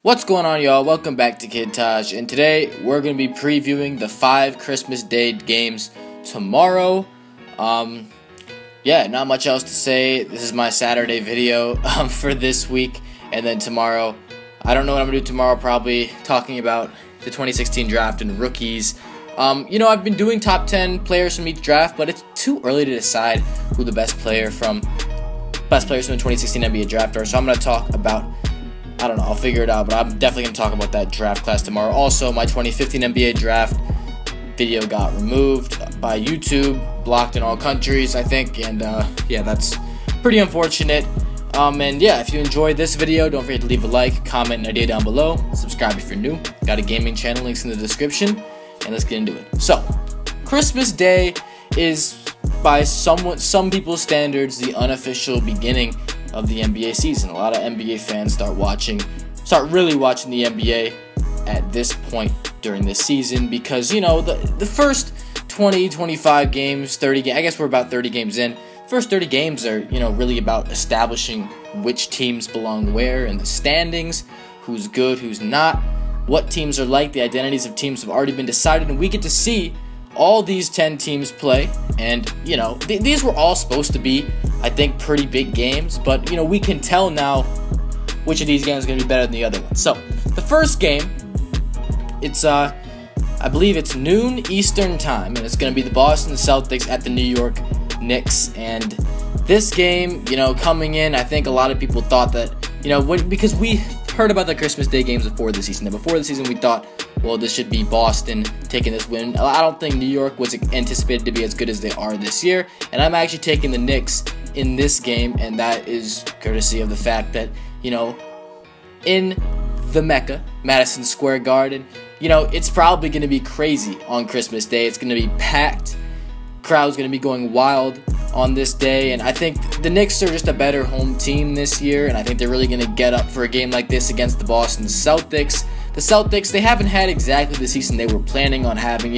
What's going on, y'all? Welcome back to Kid Taj, and today we're going to be previewing the 5 Christmas Day games tomorrow. Not much else to say. This is my Saturday video for this week, and then tomorrow, I don't know what I'm going to do tomorrow, probably talking about the 2016 draft and rookies. I've been doing top 10 players from each draft, but it's too early to decide who the best players from the 2016 NBA draft are, so I'm going to talk about I'll figure it out, but I'm definitely going to talk about that draft class tomorrow. Also, my 2015 NBA draft video got removed by YouTube, blocked in all countries, I think, and that's pretty unfortunate. If you enjoyed this video, don't forget to leave a like, comment, an idea down below, subscribe if you're new. Got a gaming channel, links in the description, and let's get into it. So, Christmas Day is, by some people's standards, the unofficial beginning of the NBA season. A lot of NBA fans start really watching the NBA at this point during this season because, the first 20, 25 games, 30 games, I guess we're about 30 games in. First 30 games are, really about establishing which teams belong where in the standings, who's good, who's not, what teams are like. The identities of teams have already been decided, and we get to see all these 10 teams play, and, these were all supposed to be, I think, pretty big games, but, we can tell now which of these games is going to be better than the other one. So, the first game, it's, I believe it's noon Eastern time, and it's going to be the Boston Celtics at the New York Knicks, and this game, coming in, I think a lot of people thought that, because we heard about the Christmas Day games before the season, and before the season we thought, well, this should be Boston taking this win. I don't think New York was anticipated to be as good as they are this year, and I'm actually taking the Knicks in this game, and that is courtesy of the fact that, in the Mecca, Madison Square Garden, it's probably going to be crazy on Christmas Day. It's going to be packed. Crowd's going to be going wild on this day, and I think the Knicks are just a better home team this year, and I think they're really going to get up for a game like this against the Boston Celtics. The Celtics, they haven't had exactly the season they were planning on having.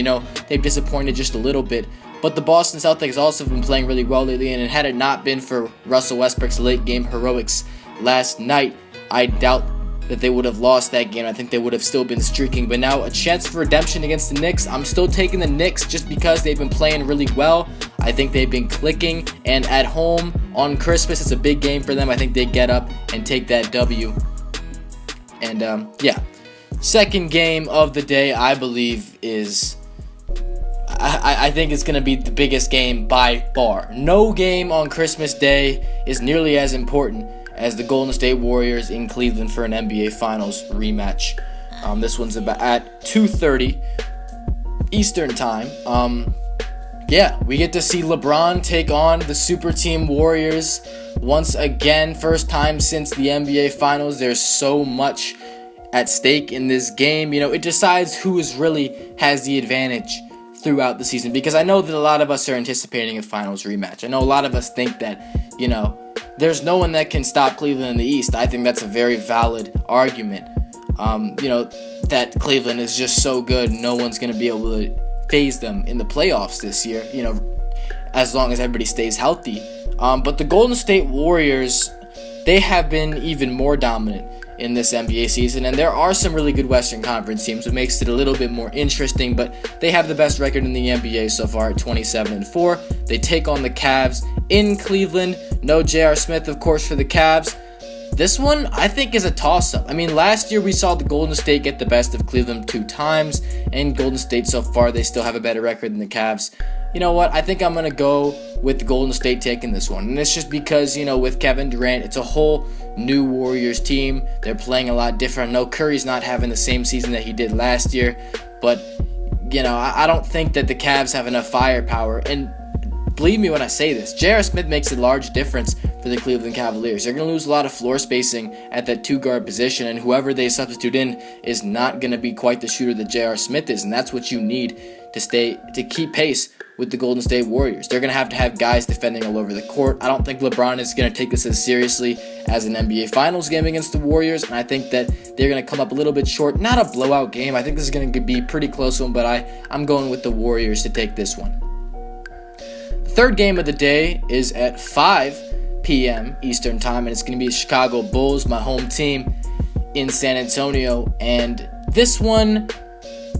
They've disappointed just a little bit, but the Boston Celtics also have been playing really well lately, and had it not been for Russell Westbrook's late game heroics last night, I doubt that they would have lost that game. I think they would have still been streaking, but now a chance for redemption against the Knicks. I'm still taking the Knicks just because they've been playing really well. I think they've been clicking, and at home on Christmas, it's a big game for them. I think they get up and take that W. And second game of the day, I believe, is I think it's going to be the biggest game by far. No game on Christmas Day is nearly as important as the Golden State Warriors in Cleveland for an NBA Finals rematch. This one's about at 2:30 Eastern time. We get to see LeBron take on the super team Warriors once again. First time since the NBA Finals. There's so much at stake in this game. It decides who has the advantage throughout the season, because I know that a lot of us are anticipating a Finals rematch. I know a lot of us think that, there's no one that can stop Cleveland in the East. I think that's a very valid argument. That Cleveland is just so good, no one's going to be able to phase them in the playoffs this year, as long as everybody stays healthy. But the Golden State Warriors, they have been even more dominant in this NBA season, and there are some really good Western Conference teams, which makes it a little bit more interesting, but they have the best record in the NBA so far at 27-4. They take on the Cavs in Cleveland. No J.R. Smith, of course, for the Cavs. This one, I think, is a toss-up. Last year we saw the Golden State get the best of Cleveland 2 times, and Golden State so far, they still have a better record than the Cavs. You know what? I think I'm going to go with the Golden State taking this one. And it's just because, with Kevin Durant, it's a whole new Warriors team. They're playing a lot different. No, Curry's not having the same season that he did last year. But, I don't think that the Cavs have enough firepower. And believe me when I say this, J.R. Smith makes a large difference for the Cleveland Cavaliers. They're going to lose a lot of floor spacing at that 2-guard position, and whoever they substitute in is not going to be quite the shooter that J.R. Smith is, and that's what you need to keep pace with the Golden State Warriors. They're going to have guys defending all over the court. I don't think LeBron is going to take this as seriously as an NBA Finals game against the Warriors, and I think that they're going to come up a little bit short. Not a blowout game. I think this is going to be a pretty close one, but I'm going with the Warriors to take this one. The third game of the day is at 5 p.m. Eastern time, and it's going to be the Chicago Bulls, my home team, in San Antonio. And this one,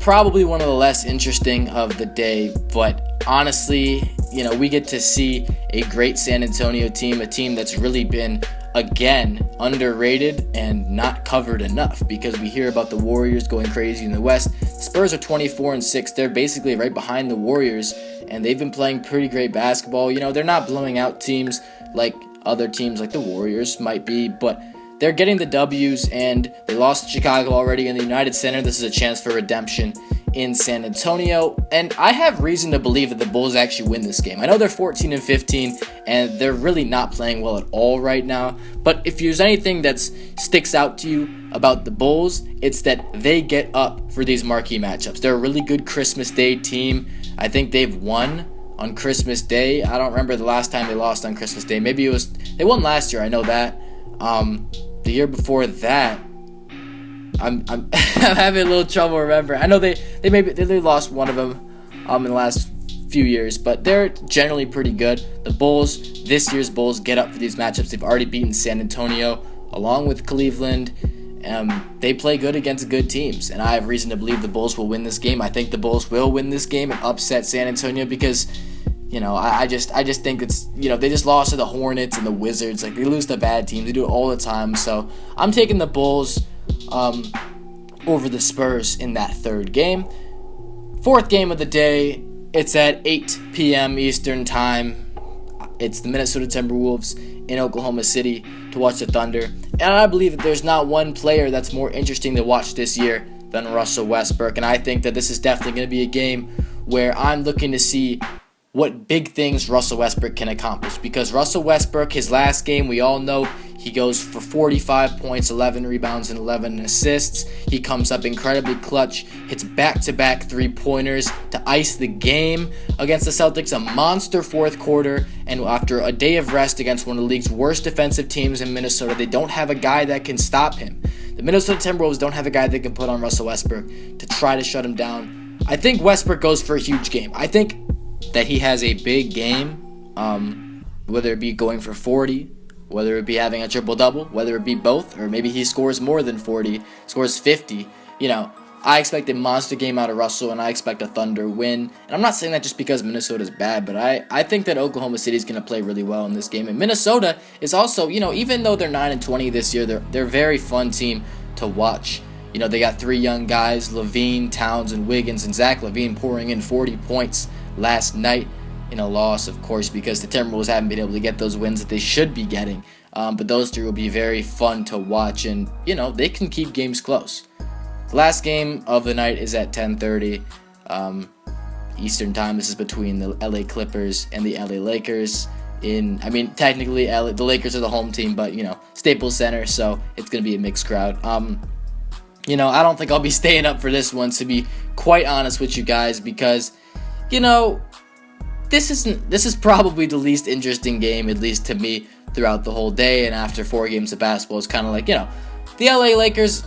probably one of the less interesting of the day, but honestly, we get to see a great San Antonio team, a team that's really been, again, underrated and not covered enough, because we hear about the Warriors going crazy in the West. Spurs are 24-6. They're basically right behind the Warriors, and they've been playing pretty great basketball. They're not blowing out teams like other teams like the Warriors might be, but they're getting the W's, and they lost to Chicago already in the United Center. This is a chance for redemption in San Antonio, and I have reason to believe that the Bulls actually win this game. I know they're 14-15, and they're really not playing well at all right now, but if there's anything that sticks out to you about the Bulls, it's that they get up for these marquee matchups. They're a really good Christmas Day team. I think they've won on Christmas Day. I don't remember the last time they lost on Christmas Day. Maybe it was, they won last year, I know that. The year before that, I'm having a little trouble remembering. I know they lost one of them in the last few years, but they're generally pretty good. The Bulls, this year's Bulls, get up for these matchups. They've already beaten San Antonio along with Cleveland. They play good against good teams, and I have reason to believe the Bulls will win this game. I think the Bulls will win this game and upset San Antonio because I just think it's, they just lost to the Hornets and the Wizards. Like, they lose to bad teams. They do it all the time. So I'm taking the Bulls over the Spurs in that third game. Fourth game of the day, it's at 8 p.m. Eastern Time. It's the Minnesota Timberwolves in Oklahoma City to watch the Thunder. And I believe that there's not one player that's more interesting to watch this year than Russell Westbrook. And I think that this is definitely going to be a game where I'm looking to see what big things Russell Westbrook can accomplish. Because Russell Westbrook, his last game, we all know he goes for 45 points, 11 rebounds, and 11 assists. He comes up incredibly clutch, hits back-to-back three-pointers to ice the game against the Celtics, a monster fourth quarter, and after a day of rest against one of the league's worst defensive teams in Minnesota, they don't have a guy that can stop him. The Minnesota Timberwolves don't have a guy that can put on Russell Westbrook to try to shut him down. I think Westbrook goes for a huge game. I think that he has a big game, whether it be going for 40, whether it be having a triple-double, whether it be both, or maybe he scores more than 40, scores 50. I expect a monster game out of Russell, and I expect a Thunder win. And I'm not saying that just because Minnesota's bad, but I think that Oklahoma City is going to play really well in this game. And Minnesota is also, even though they're 9-20 this year, they're a very fun team to watch. They got three young guys, LaVine, Towns, and Wiggins, and Zach LaVine pouring in 40 points last night in a loss, of course, because the Timberwolves haven't been able to get those wins that they should be getting. But those three will be very fun to watch, and, they can keep games close. The last game of the night is at 10:30 Eastern Time. This is between the LA Clippers and the LA Lakers. Technically, the Lakers are the home team, but, Staples Center, so it's going to be a mixed crowd. I don't think I'll be staying up for this one, to be quite honest with you guys, because, this is probably the least interesting game, at least to me, throughout the whole day. And after 4 games of basketball, it's kind of like, the LA Lakers,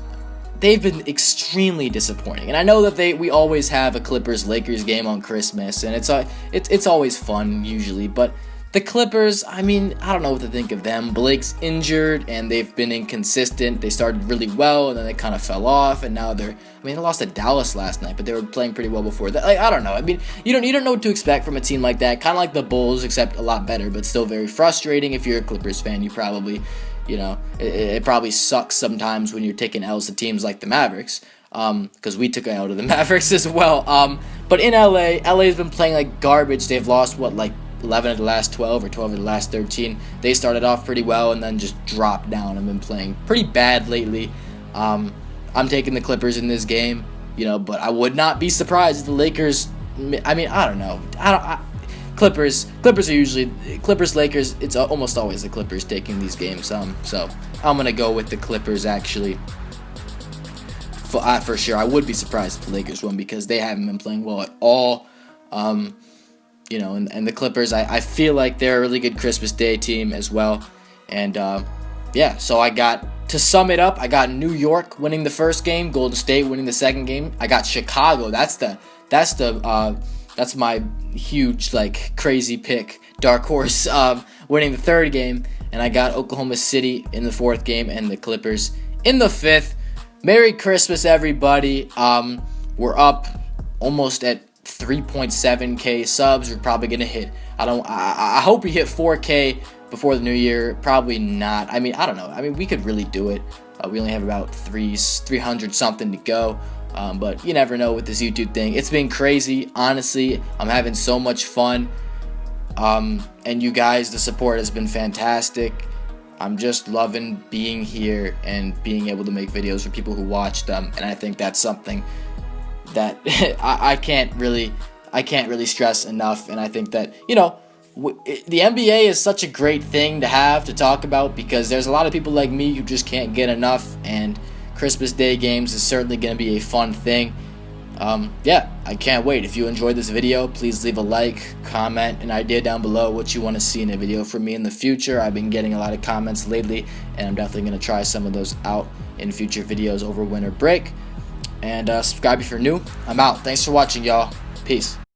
they've been extremely disappointing. And I know that we always have a Clippers-Lakers game on Christmas, and it's always fun usually, but the Clippers, I don't know what to think of them. Blake's injured, and they've been inconsistent. They started really well, and then they kind of fell off, and now they lost to Dallas last night, but they were playing pretty well before that. I don't know. You don't know what to expect from a team like that. Kind of like the Bulls, except a lot better, but still very frustrating. If you're a Clippers fan, you probably, it probably sucks sometimes when you're taking L's to teams like the Mavericks, because we took an L to the Mavericks as well. But in LA's been playing like garbage. They've lost, 11 of the last 12 or 12 of the last 13. They started off pretty well and then just dropped down and been playing pretty bad lately. I'm taking the Clippers in this game, but I would not be surprised if the Lakers, I don't know. Clippers are usually, Lakers, it's almost always the Clippers taking these games. So I'm going to go with the Clippers actually. For sure. I would be surprised if the Lakers won because they haven't been playing well at all. And the Clippers, I feel like they're a really good Christmas Day team as well. And, so to sum it up, I got New York winning the first game, Golden State winning the second game. I got Chicago. That's my huge, crazy pick, dark horse, winning the third game. And I got Oklahoma City in the fourth game and the Clippers in the 5th. Merry Christmas, everybody. We're up almost at 3.7k subs. We're probably gonna hit, I hope we hit 4k before the new year. Probably not. I mean, I don't know. I mean, we could really do it. We only have about 300 something to go. But you never know with this YouTube thing. It's been crazy, honestly. I'm having so much fun. And you guys, the support has been fantastic. I'm just loving being here and being able to make videos for people who watch them. And I think that's something that I can't really stress enough. And I think that, you know, the NBA is such a great thing to have to talk about, because there's a lot of people like me who just can't get enough, and Christmas Day games is certainly going to be a fun thing. Yeah, I can't wait. If you enjoyed this video, please leave a like, comment, an idea down below what you want to see in a video from me in the future. I've been getting a lot of comments lately, and I'm definitely going to try some of those out in future videos over winter break. And subscribe if you're new. I'm out. Thanks for watching, y'all. Peace.